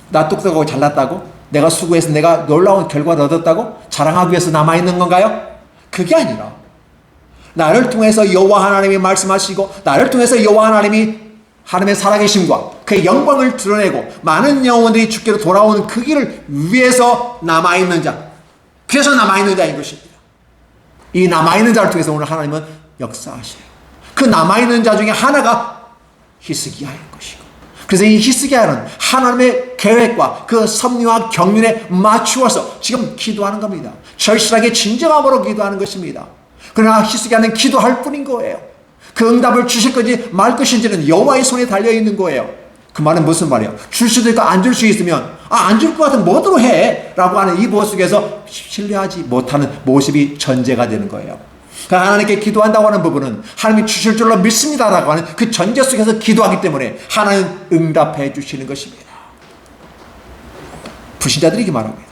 [SPEAKER 1] 나 똑똑하고 잘났다고? 내가 수고해서 내가 놀라운 결과를 얻었다고? 자랑하기 위해서 남아있는 건가요? 그게 아니라 나를 통해서 여호와 하나님이 말씀하시고 나를 통해서 여호와 하나님이 하나님의 살아계심과 그의 영광을 드러내고 많은 영혼들이 주께로 돌아오는 그 길을 위해서 남아있는 자, 그래서 남아있는 자인 것입니다. 이 남아있는 자를 통해서 오늘 하나님은 역사하셔요. 그 남아있는 자 중에 하나가 히스기야인 것이고, 그래서 이 히스기야는 하나님의 계획과 그 섭리와 경륜에 맞추어서 지금 기도하는 겁니다. 절실하게 진정함으로 기도하는 것입니다. 그러나 히스기야는 기도할 뿐인 거예요. 그 응답을 주실 건지 말 것인지는 여호와의 손에 달려있는 거예요. 그 말은 무슨 말이에요? 줄 수도 있고 안 줄 수 있으면 안 줄 것 같으면 뭐로 해? 라고 하는 이 모습 속에서 신뢰하지 못하는 모습이 전제가 되는 거예요. 그러니까 하나님께 기도한다고 하는 부분은 하나님이 주실 줄로 믿습니다라고 하는 그 전제 속에서 기도하기 때문에 하나님 응답해 주시는 것입니다. 불신자들이 말합니다.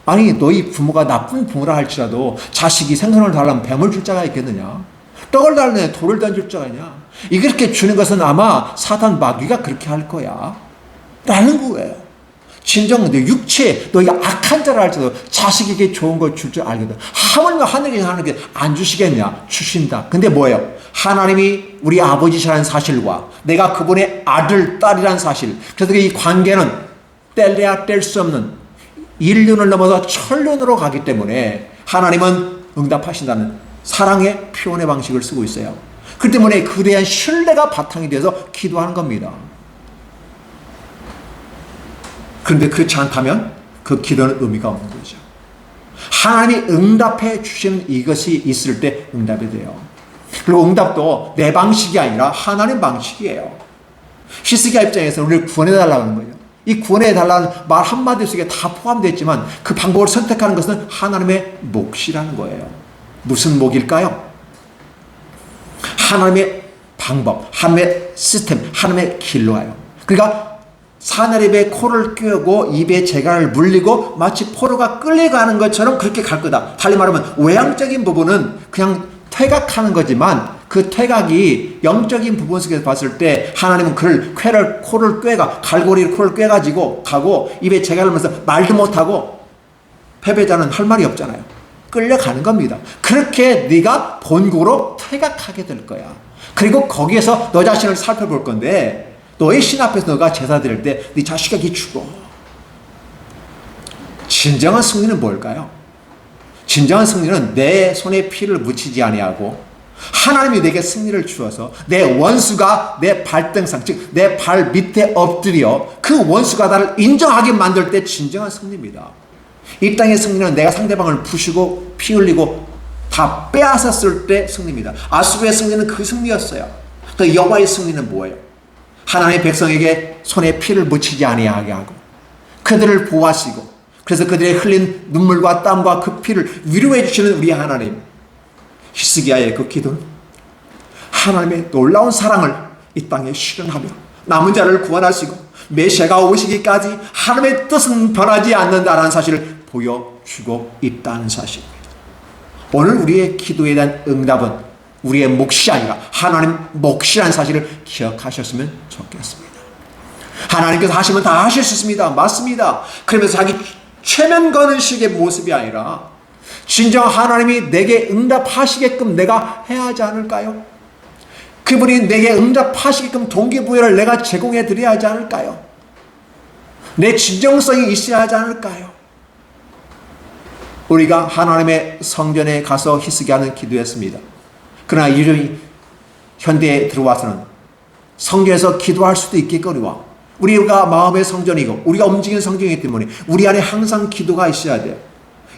[SPEAKER 1] 아니 너희 부모가 나쁜 부모라 할지라도 자식이 생선을 달라면 뱀을 줄 자가 있겠느냐? 떡을 달래 돌을 던질 자가 있냐? 이렇게 주는 것은 아마 사탄 마귀가 그렇게 할 거야 라는 거예요. 진정 내 육체 너희가 악한 자라 할지라도 자식에게 좋은 걸 줄 줄 알거든. 하물며 하나님께 안 주시겠냐? 주신다. 근데 뭐예요? 하나님이 우리 아버지시라는 사실과 내가 그분의 아들, 딸이라는 사실, 그래서 이 관계는 뗄래야 뗄 수 없는 인륜을 넘어서 천륜으로 가기 때문에 하나님은 응답하신다는 사랑의 표현의 방식을 쓰고 있어요. 그 때문에 그에 대한 신뢰가 바탕이 돼서 기도하는 겁니다. 그런데 그렇지 않다면 그 기도는 의미가 없는 거죠. 하나님이 응답해 주시는 이것이 있을 때 응답이 돼요. 그리고 응답도 내 방식이 아니라 하나님 방식이에요. 히스기야 입장에서 우리를 구원해달라고 하는 거예요. 이 구원해달라는 말 한마디 속에 다 포함되어 있지만 그 방법을 선택하는 것은 하나님의 몫이라는 거예요. 무슨 몫일까요? 하나님의 방법, 하나님의 시스템, 하나님의 길로 와요. 그러니까 사내립에 코를 꿰고 입에 재갈을 물리고 마치 포로가 끌려가는 것처럼 그렇게 갈 거다. 달리 말하면 외향적인 부분은 그냥 퇴각하는 거지만 그 퇴각이 영적인 부분 속에서 봤을 때 하나님은 그를 코를 꿰가 갈고리를 코를 꿰가지고 가고 입에 재갈을 하면서 말도 못하고 패배자는 할 말이 없잖아요. 끌려가는 겁니다. 그렇게 네가 본국으로 퇴각하게 될 거야. 그리고 거기에서 너 자신을 살펴볼 건데 너의 신 앞에서 너가 제사 드릴 때 네 자식에게 죽어. 진정한 승리는 뭘까요? 진정한 승리는 내 손에 피를 묻히지 아니하고 하나님이 내게 승리를 주어서 내 원수가 내 발등상 즉 내 발 밑에 엎드려 그 원수가 나를 인정하게 만들 때 진정한 승리입니다. 이 땅의 승리는 내가 상대방을 부수고 피 흘리고 다 빼앗았을 때 승리입니다. 아수르의 승리는 그 승리였어요. 그 여호와의 승리는 뭐예요? 하나님의 백성에게 손에 피를 묻히지 아니하게 하고 그들을 보호하시고 그래서 그들의 흘린 눈물과 땀과 그 피를 위로해 주시는 우리 하나님. 히스기야의 그 기도는 하나님의 놀라운 사랑을 이 땅에 실현하며 남은 자를 구원하시고 메시아가 오시기까지 하나님의 뜻은 변하지 않는다는 사실을 보여주고 있다는 사실입니다. 오늘 우리의 기도에 대한 응답은 우리의 몫이 아니라 하나님 몫이라는 사실을 기억하셨으면 좋겠습니다. 하나님께서 하시면 다 하실 수 있습니다. 맞습니다. 그러면서 자기 최면 거는 식의 모습이 아니라 진정 하나님이 내게 응답하시게끔 내가 해야 하지 않을까요? 그분이 내게 응답하시게끔 동기부여를 내가 제공해 드려야 하지 않을까요? 내 진정성이 있어야 하지 않을까요? 우리가 하나님의 성전에 가서 히스기야는 기도했습니다. 그러나 이런 현대에 들어와서는 성전에서 기도할 수도 있겠거니와 우리가 마음의 성전이고 우리가 움직이는 성전이기 때문에 우리 안에 항상 기도가 있어야 돼요.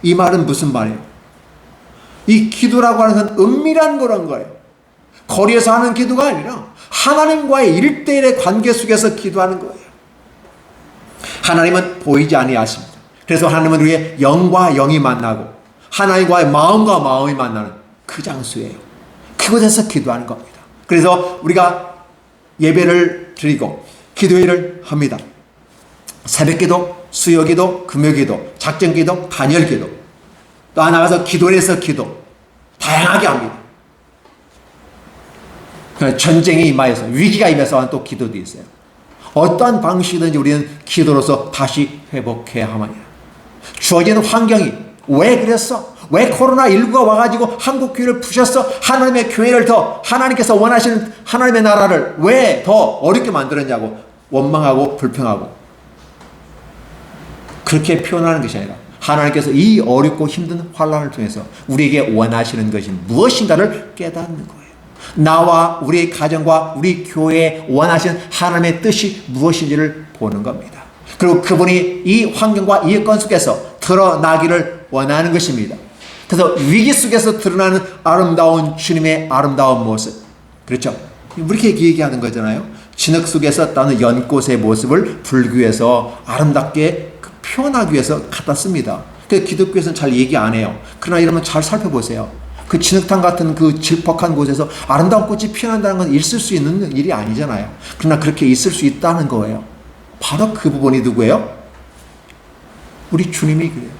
[SPEAKER 1] 이 말은 무슨 말이에요? 이 기도라고 하는 건 은밀한 그런 거예요. 거리에서 하는 기도가 아니라 하나님과의 1대1의 관계 속에서 기도하는 거예요. 하나님은 보이지 아니하십니다. 그래서 하나님은 우리의 영과 영이 만나고 하나님과의 마음과 마음이 만나는 그 장소예요. 그곳에서 기도하는 겁니다. 그래서 우리가 예배를 드리고 기도회를 합니다. 새벽기도, 수요기도, 금요기도, 작정기도, 단열기도, 또 나가서 기도회에서 기도 다양하게 합니다. 전쟁이 임하여서 위기가 임해서 하는 또 기도도 있어요. 어떠한 방식이든지 우리는 기도로서 다시 회복해야 합니다. 주어지는 환경이 왜 그랬어? 왜 코로나19가 와가지고 한국 교회를 부셨어? 하나님의 교회를 더 하나님께서 원하시는 하나님의 나라를 왜 더 어렵게 만들었냐고 원망하고 불평하고 그렇게 표현하는 것이 아니라 하나님께서 이 어렵고 힘든 환난을 통해서 우리에게 원하시는 것이 무엇인가를 깨닫는 거예요. 나와 우리 가정과 우리 교회에 원하시는 하나님의 뜻이 무엇인지를 보는 겁니다. 그리고 그분이 이 환경과 이 여건 속에서 드러나기를 원하는 것입니다. 그래서 위기 속에서 드러나는 아름다운 주님의 아름다운 모습. 그렇죠? 이렇게 얘기하는 거잖아요. 진흙 속에서 따는 연꽃의 모습을 불교에서 아름답게 표현하기 위해서 갖다 씁니다. 그래서 기독교에서는 잘 얘기 안 해요. 그러나 여러분 잘 살펴보세요. 그 진흙탕 같은 그 질퍽한 곳에서 아름다운 꽃이 피어난다는 건 있을 수 있는 일이 아니잖아요. 그러나 그렇게 있을 수 있다는 거예요. 바로 그 부분이 누구예요? 우리 주님이 그래요.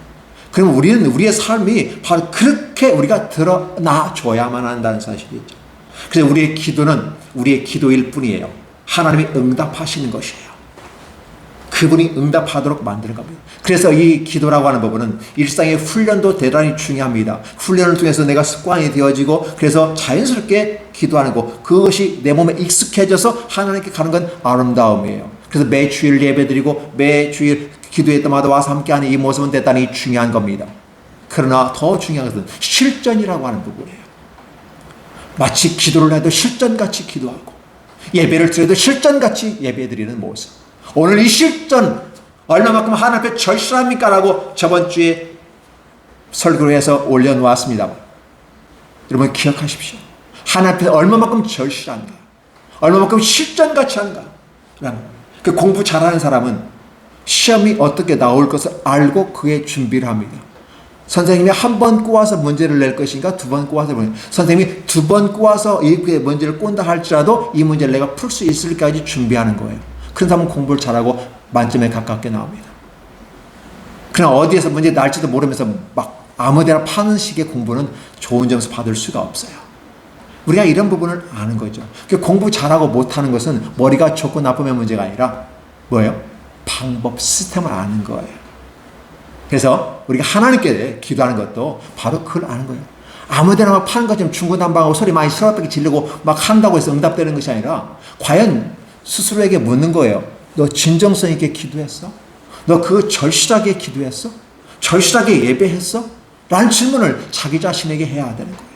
[SPEAKER 1] 그럼 우리는 우리의 삶이 바로 그렇게 우리가 드러나줘야만 한다는 사실이죠. 그래서 우리의 기도는 우리의 기도일 뿐이에요. 하나님이 응답하시는 것이에요. 그분이 응답하도록 만드는 겁니다. 그래서 이 기도라고 하는 부분은 일상의 훈련도 대단히 중요합니다. 훈련을 통해서 내가 습관이 되어지고 그래서 자연스럽게 기도하는 것, 그것이 내 몸에 익숙해져서 하나님께 가는 건 아름다움이에요. 그래서 매 주일 예배드리고 매 주일 기도회 때마다 와서 함께하는 이 모습은 대단히 중요한 겁니다. 그러나 더 중요한 것은 실전이라고 하는 부분이에요. 마치 기도를 해도 실전같이 기도하고 예배를 드려도 실전같이 예배드리는 모습. 오늘 이 실전 얼마만큼 하나님 앞에 절실합니까? 라고 저번 주에 설교를 해서 올려놓았습니다. 여러분 기억하십시오. 하나님 앞에 얼마만큼 절실한가, 얼마만큼 실전같이 한가. 그 공부 잘하는 사람은 시험이 어떻게 나올 것을 알고 그의 준비를 합니다. 선생님이 한 번 꼬아서 문제를 낼 것인가, 두 번 꼬아서 선생님이 두 번 꼬아서 이 문제를 꼰다 할지라도 이 문제를 내가 풀 수 있을까지 준비하는 거예요. 그런 사람은 공부를 잘하고 만점에 가깝게 나옵니다. 그러나 어디에서 문제 날지도 모르면서 막 아무데나 파는 식의 공부는 좋은 점수 받을 수가 없어요. 우리가 이런 부분을 아는 거죠. 공부 잘하고 못하는 것은 머리가 좋고 나쁘면 문제가 아니라 뭐예요? 방법, 시스템을 아는 거예요. 그래서 우리가 하나님께 기도하는 것도 바로 그걸 아는 거예요. 아무데나 막 파는 것처럼 중구난방하고 소리 많이 시끄럽게 지르고 막 한다고 해서 응답되는 것이 아니라 과연 스스로에게 묻는 거예요. 너 진정성 있게 기도했어? 너 그거 절실하게 기도했어? 절실하게 예배했어? 라는 질문을 자기 자신에게 해야 되는 거예요.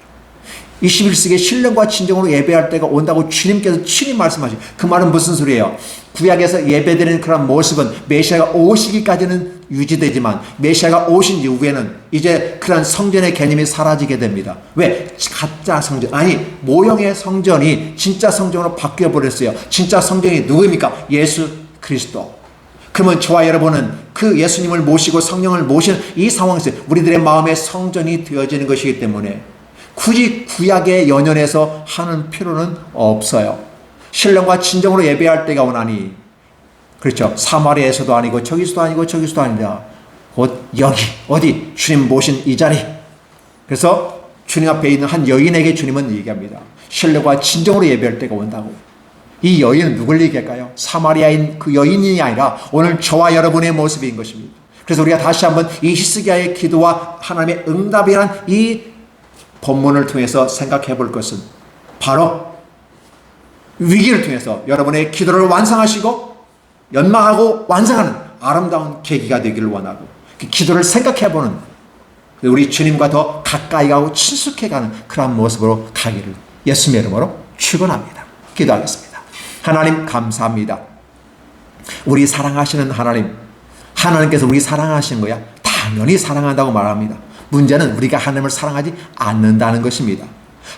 [SPEAKER 1] 21세기에 신령과 진정으로 예배할 때가 온다고 주님께서 친히 말씀하시죠. 그 말은 무슨 소리예요? 구약에서 예배드리는 그런 모습은 메시아가 오시기까지는 유지되지만 메시아가 오신 이후에는 이제 그런 성전의 개념이 사라지게 됩니다. 왜? 가짜 성전, 아니 모형의 성전이 진짜 성전으로 바뀌어버렸어요. 진짜 성전이 누구입니까? 예수 그리스도. 그러면 저와 여러분은 그 예수님을 모시고 성령을 모시는 이 상황에서 우리들의 마음의 성전이 되어지는 것이기 때문에 굳이 구약에 연연해서 하는 필요는 없어요. 신령과 진정으로 예배할 때가 오나니, 그렇죠. 사마리아에서도 아니고 저기서도 아니고 저기서도 아니라 곧 여기 어디 주님 모신 이 자리. 그래서 주님 앞에 있는 한 여인에게 주님은 얘기합니다. 신령과 진정으로 예배할 때가 온다고. 이 여인은 누굴 얘기할까요? 사마리아인 그 여인이 아니라 오늘 저와 여러분의 모습인 것입니다. 그래서 우리가 다시 한번 이 히스기야의 기도와 하나님의 응답이란 이 본문을 통해서 생각해 볼 것은 바로 위기를 통해서 여러분의 기도를 완성하시고 연망하고 완성하는 아름다운 계기가 되기를 원하고 그 기도를 생각해 보는 우리 주님과 더 가까이 가고 친숙해 가는 그런 모습으로 가기를 예수님의 이름으로 축원합니다. 기도하겠습니다. 하나님 감사합니다. 우리 사랑하시는 하나님, 하나님께서 우리 사랑하시는 거야? 당연히 사랑한다고 말합니다. 문제는 우리가 하나님을 사랑하지 않는다는 것입니다.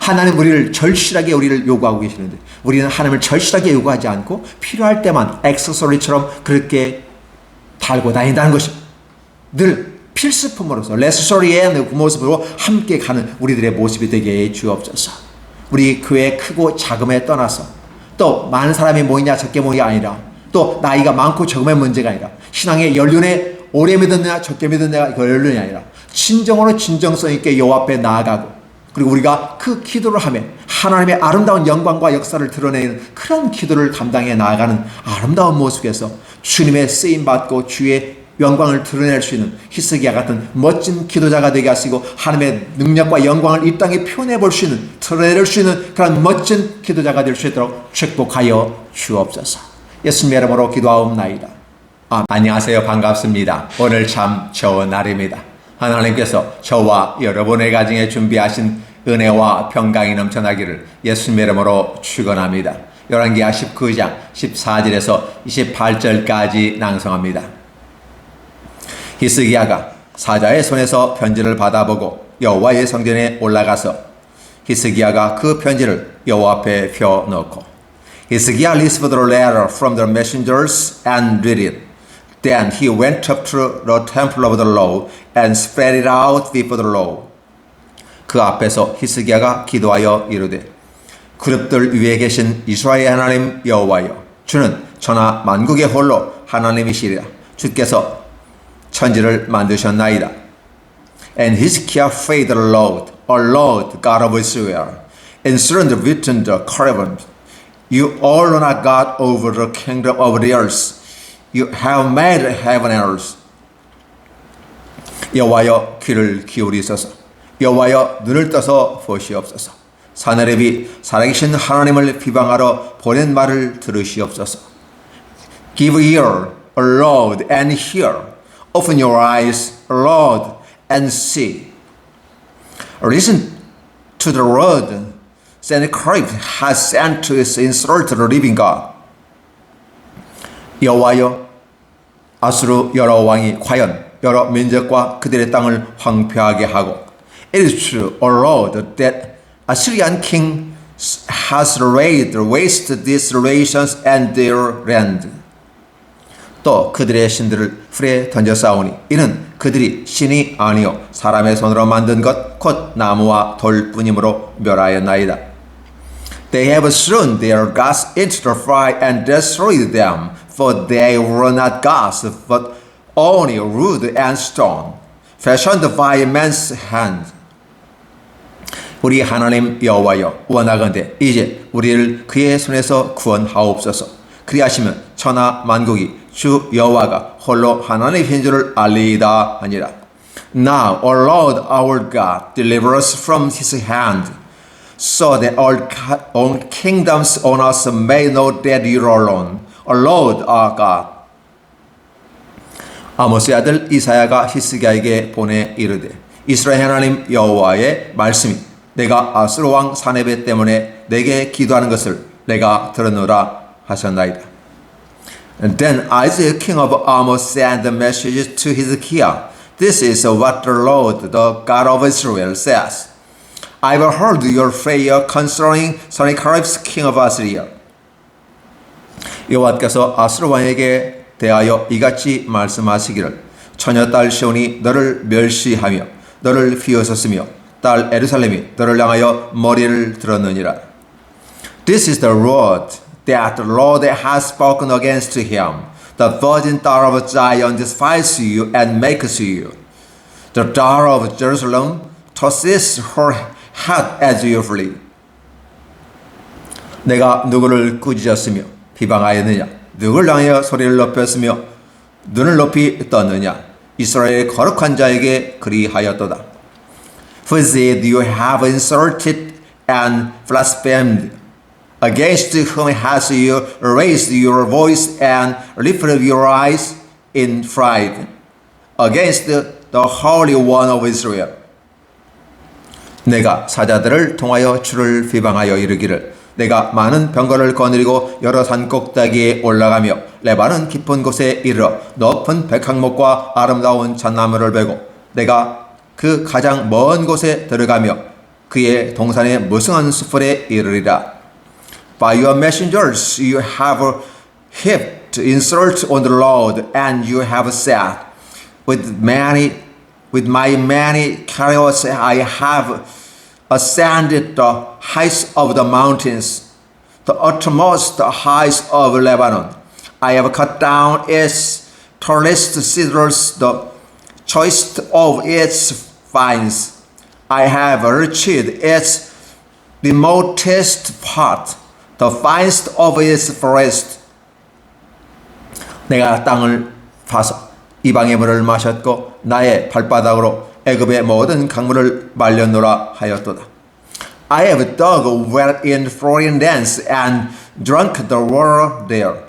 [SPEAKER 1] 하나님 우리를 절실하게 우리를 요구하고 계시는데 우리는 하나님을 절실하게 요구하지 않고 필요할 때만 액세서리처럼 그렇게 달고 다닌다는 것입니다. 늘 필수품으로서 레스소리의 그 모습으로 함께 가는 우리들의 모습이 되게 주옵소서. 우리 교회 크고 작음에 떠나서 또 많은 사람이 모이냐 적게 모이냐 아니라 또 나이가 많고 적음의 문제가 아니라 신앙의 연륜에 오래 믿었느냐 적게 믿었느냐 그 연륜이 아니라 진정으로 진정성 있게 여호와 앞에 나아가고 그리고 우리가 그 기도를 하며 하나님의 아름다운 영광과 역사를 드러내는 그런 기도를 감당해 나아가는 아름다운 모습에서 주님의 쓰임받고 주의 영광을 드러낼 수 있는 히스기야 같은 멋진 기도자가 되게 하시고 하나님의 능력과 영광을 이 땅에 표현해 볼 수 있는 드러낼 수 있는 그런 멋진 기도자가 될 수 있도록 축복하여 주옵소서. 예수님의 이름으로 기도하옵나이다. 안녕하세요. 반갑습니다. 오늘 참 좋은 날입니다. 하나님께서 저와 여러분의 가정에 준비하신 은혜와 평강이 넘쳐나기를 예수님의 이름으로 축원합니다. 열왕기하 19장 14절에서 28절까지 낭송합니다. 히스기야가 사자의 손에서 편지를 받아보고 여호와의 성전에 올라가서 히스기야가 그 편지를 여호와 앞에 펴놓고 Hezekiah received the letter from the messengers and read it. Then he went up to the temple of the Lord and spread it out before the Lord. 그 앞에서 히스기야가 기도하여 이르되 그룹들 위에 계신 이스라엘 하나님 여호와여 주는 천하 만국의 홀로 하나님이시리라. 주께서 천지를 만드셨나이다. And Hezekiah prayed the Lord, O Lord, God of Israel, and surrendered within the caravan. You alone are God over the kingdom of the earth. You have made heaven and earth. 여호와여 귀를 기울이소서. 여호와여 눈을 떠서 보시옵소서. 사내립이 살아계신 하나님을 비방하러 보낸 말을 들으시옵소서. Give ear, O Lord, and hear. Open your eyes, O Lord, and see. Listen to the word. Sennacherib has sent to insult the living God. 여호와여, 아수르 여러 왕이 과연 여러 민족과 그들의 땅을 황폐하게 하고, It is true, O Lord, that Assyrian king has laid waste these nations and their land. 또 그들의 신들을 풀에 던져 싸우니 이는 그들이 신이 아니요 사람의 손으로 만든 것 곧 나무와 돌뿐이므로 멸하였나이다. They have thrown their gods into the fire and destroyed them, for they were not gods, but only wood and stone, fashioned by man's hand. 우리 하나님 여호와여, 원하건대 이제 우리를 그의 손에서 구원하옵소서. 그리하시면 천하 만국이 주 여호와가 홀로 하나님인 줄을 알리이다 하니라. Now, O Lord our God, deliver us from his hand, so that all kingdoms on us may know that you are alone, O Lord our God. 아모스의 아들 이사야가 히스기야에게 보내 이르되, 이스라엘 하나님 여호와의 말씀이 내가 아수르 왕 사네베 때문에 내게 기도하는 것을 내가 들었노라 하셨나이다. And then Isaiah king of Amos sent a message to Hezekiah. This is what the Lord, the God of Israel, says. I have heard your prayer concerning Sennacherib king of Assyria. 여호와께서 아수르 왕에게 대하여 이같이 말씀하시기를, 처녀 딸 시온이 너를 멸시하며 너를 비웃었으며 딸 예루살렘이 너를 향하여 머리를 들었느니라. This is the word that the Lord has spoken against him. The virgin daughter of Zion despises you and makes you. The daughter of Jerusalem tosses her head as you flee. 내가 누구를 꾸짖었으며 비방하였느냐? 누구를 향하여 소리를 높였으며 눈을 높이 떴느냐? 이스라엘의 거룩한 자에게 그리하였도다. For that you have insulted and blasphemed, against whom has you raised your voice and lifted your eyes in pride, against the Holy One of Israel. 내가 사자들을 통하여 주를 비방하여 이르기를, 내가 많은 병거를 거느리고 여러 산 꼭대기에 올라가며 레바논 깊은 곳에 이르러 높은 백항목과 아름다운 잣나무를 베고 내가 그 가장 먼 곳에 들어가며 그의 동산의 무성한 숲에 이르리라. By your messengers you have heaped insult on the Lord, and you have said, with my many chariots I have ascended the heights of the mountains, the uttermost heights of Lebanon. I have cut down its tallest cedars, the choicest of its vines. I have reached its remotest part, the finest of its forest. 내가 땅을 파서 이방의 물을 마셨고 나의 발바닥으로 애굽의 모든 강물을 말렸노라 하였도다. I have dug well in foreign lands and drunk the water there.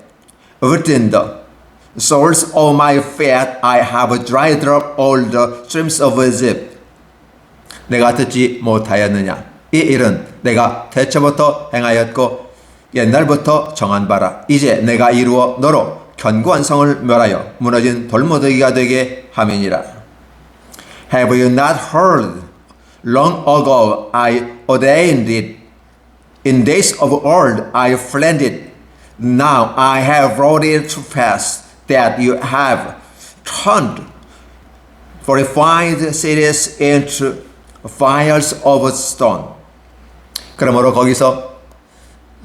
[SPEAKER 1] Within the soles of my feet I have dried up all the streams of Egypt. 내가 듣지 못하였느냐? 이 일은 내가 태초부터 행하였고 옛날부터 정한 바라. 이제 내가 이루어 너로 견고한 성을 멸하여 무너진 돌무더기가 되게 함이니라. Have you not heard? Long ago I ordained it. In days of old I planned it. Now I have brought it to pass that you have turned fortified cities into fires of stone. 그러므로 거기서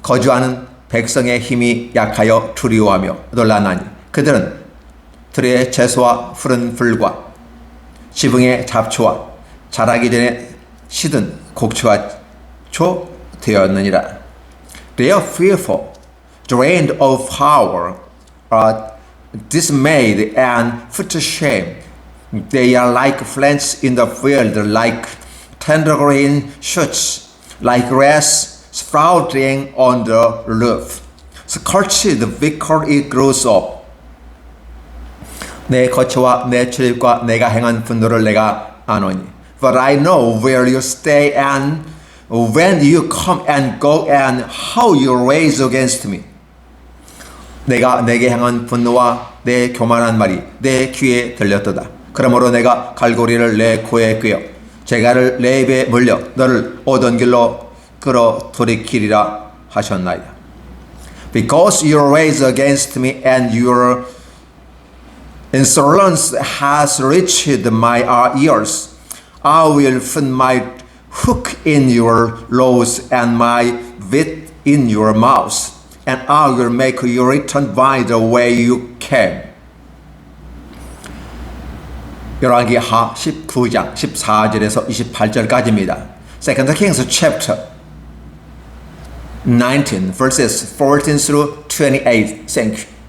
[SPEAKER 1] 거주하는 백성의 힘이 약하여 두려워하며 놀라나니 그들은 들의 채소와 푸른 풀과 지붕의 잡초와 자라기 전에 시든 곡초같이 되었느니라. They are fearful, drained of power, are dismayed and put to shame. They are like plants in the field, like tender green shoots, like grass sprouting on the roof. Scorched because it grows up. 내 거처와 내 출입과 내가 행한 분노를 내가 아노니. But I know where you stay and when you come and go and how you raise against me. 내가 내게 향한 분노와 내 교만한 말이 내 귀에 들렸도다. 그러므로 내가 갈고리를 내 코에 꿰어 재갈을 내 입에 물려 너를 오던 길로 끌어 돌이키리라 하셨나이다. Because you raise against me and your insolence has reached my ears, I will put my hook in your nose and my bit in your mouth, and I will make you return by the way you came. 열왕기하 19장 14절에서 28절까지입니다. Second Kings chapter 19 verses 14 through 28. Thank you.